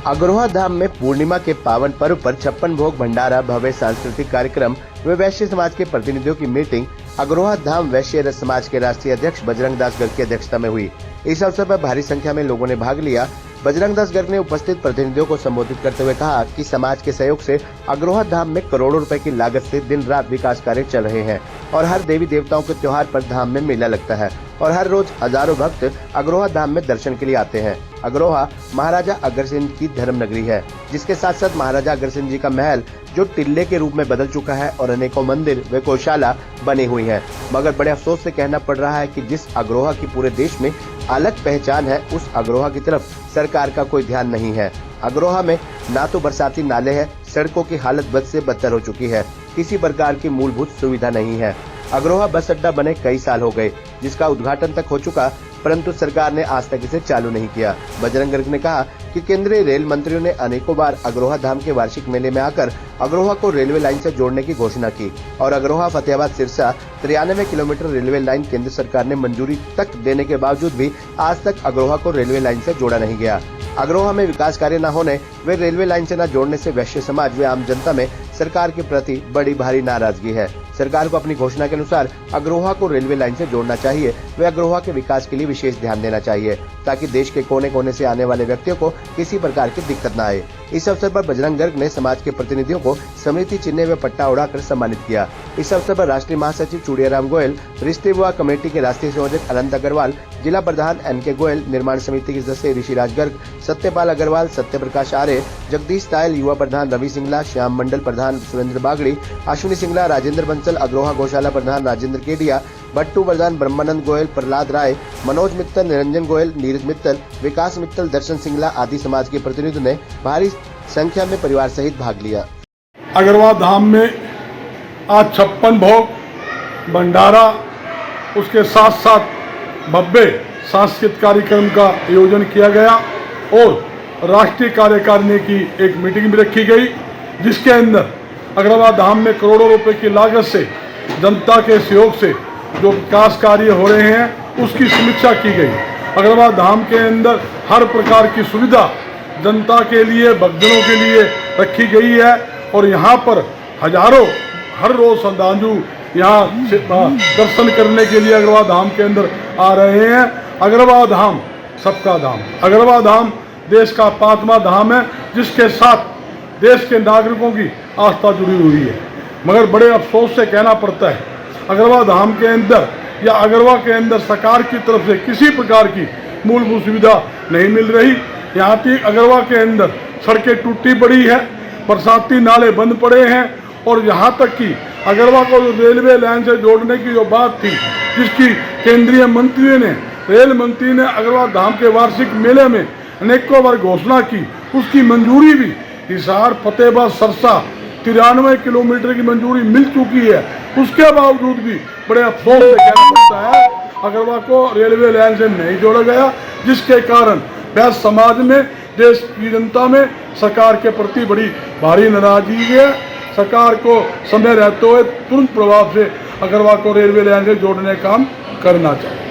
अग्रोहा धाम में पूर्णिमा के पावन पर्व पर 56 भोग भंडारा, भव्य सांस्कृतिक कार्यक्रम व वैश्य समाज के प्रतिनिधियों की मीटिंग अग्रोहा धाम वैश्य समाज के राष्ट्रीय अध्यक्ष बजरंग दास गर्ग की अध्यक्षता में हुई। इस अवसर पर भारी संख्या में लोगों ने भाग लिया। बजरंग दास गर्ग ने उपस्थित प्रतिनिधियों को संबोधित करते हुए कहा कि समाज के सहयोग से अग्रोहा धाम में करोड़ों रुपए की लागत से दिन रात विकास कार्य चल रहे हैं और हर देवी देवताओं के त्योहार पर धाम में मेला लगता है और हर रोज हजारों भक्त अग्रोहा धाम में दर्शन के लिए आते हैं। अग्रोहा महाराजा अग्रसेन की धर्म नगरी है, जिसके साथ साथ महाराजा अग्रसेन जी का महल जो टिल्ले के रूप में बदल चुका है और अनेकों मंदिर व गौशाला बनी हुई है। मगर बड़े अफसोस से कहना पड़ रहा है कि जिस अग्रोहा की पूरे देश में अलग पहचान है, उस अग्रोहा की तरफ सरकार का कोई ध्यान नहीं है। अग्रोहा में ना तो बरसाती नाले हैं, सड़कों की हालत बद से बदतर हो चुकी है, किसी प्रकार की मूलभूत सुविधा नहीं है। अग्रोहा बस अड्डा बने कई साल हो गए, जिसका उद्घाटन तक हो चुका, परंतु सरकार ने आज तक इसे चालू नहीं किया। बजरंग गर्ग ने कहा कि केंद्रीय रेल मंत्रियों ने अनेकों बार अग्रोहा धाम के वार्षिक मेले में आकर अग्रोहा को रेलवे लाइन से जोड़ने की घोषणा की और Agroha Fatehabad Sirsa 93 kilometre railway line केंद्र सरकार ने मंजूरी तक देने के बावजूद भी आज तक अग्रोहा को रेलवे लाइन से जोड़ा नहीं गया। अग्रोहा में विकास कार्य न होने व रेलवे लाइन से न जोड़ने से वैश्य समाज व आम जनता में सरकार के प्रति बड़ी भारी नाराजगी है। सरकार को अपनी घोषणा के अनुसार अग्रोहा को रेलवे लाइन से जोड़ना चाहिए व अग्रोहा के विकास के लिए विशेष ध्यान देना चाहिए, ताकि देश के कोने कोने से आने वाले व्यक्तियों को किसी प्रकार की दिक्कत न आए। इस अवसर पर बजरंग गर्ग ने समाज के प्रतिनिधियों को स्मृति चिन्ह व पट्टा उड़ाकर सम्मानित किया। इस अवसर पर राष्ट्रीय महासचिव चूड़ियाराम गोयल, रिश्ते विवाह कमेटी के राष्ट्रीय संयोजक अनंत अग्रवाल, जिला प्रधान NK गोयल, निर्माण समिति के सदस्य ऋषिराज गर्ग, सत्यपाल अग्रवाल, सत्यप्रकाश आर्य, जगदीश तायल, युवा प्रधान रवि सिंगला, श्याम मंडल प्रधान सुरेंद्र बागड़ी, अश्विनी सिंगला, राजेंद्र बंसल, अग्रोहा गौशाला प्रधान राजेंद्र केडिया, बट्टू प्रधान ब्रह्मानंद गोयल, प्रहलाद राय, मनोज मित्तल, निरंजन गोयल, नीरज मित्तल, विकास मित्तल, दर्शन सिंगला आदि समाज के प्रतिनिधियों ने भारी संख्या में परिवार सहित भाग लिया। अग्रोहा धाम में आज 56 भोग भंडारा, उसके साथ साथ भव्य सांस्कृतिक कार्यक्रम का आयोजन किया गया और राष्ट्रीय कार्यकारिणी की एक मीटिंग भी रखी गई, जिसके अंदर अग्रोहा धाम में करोड़ों रुपए की लागत से जनता के सहयोग से जो विकास कार्य हो रहे हैं उसकी समीक्षा की गई। अग्रोहा धाम के अंदर हर प्रकार की सुविधा जनता के लिए, भक्तजनों के लिए रखी गई है और यहाँ पर हजारों हर रोज श्रद्धालु यहाँ दर्शन करने के लिए अग्रोहा धाम के अंदर आ रहे हैं। अग्रोहा धाम सबका धाम, अग्रोहा धाम देश का 5वां धाम है, जिसके साथ देश के नागरिकों की आस्था जुड़ी हुई है। मगर बड़े अफसोस से कहना पड़ता है अग्रोहा धाम के अंदर या अग्रोहा के अंदर सरकार की तरफ से किसी प्रकार की मूलभूत सुविधा नहीं मिल रही। यहाँ तक अग्रोहा के अंदर सड़कें टूटी पड़ी है, बरसाती नाले बंद पड़े हैं और यहाँ तक कि अग्रोहा को रेलवे लाइन से जोड़ने की जो बात थी, जिसकी केंद्रीय मंत्री ने, रेल मंत्री ने अग्रोहा धाम के वार्षिक मेले में अनेकों बार घोषणा की, उसकी मंजूरी भी हिसार फतेहाबाद सिरसा 93 किलोमीटर की मंजूरी मिल चुकी है। उसके बावजूद भी बड़े अफसोस से कहना पड़ता है अग्रोहा को रेलवे लाइन से नहीं जोड़ा गया, जिसके कारण वैश्य समाज में, देश की जनता में सरकार के प्रति बड़ी भारी नाराजगी है। सरकार को समय रहते हुए तुरंत प्रभाव से अग्रोहा को रेलवे लाइन से जोड़ने का काम करना चाहिए।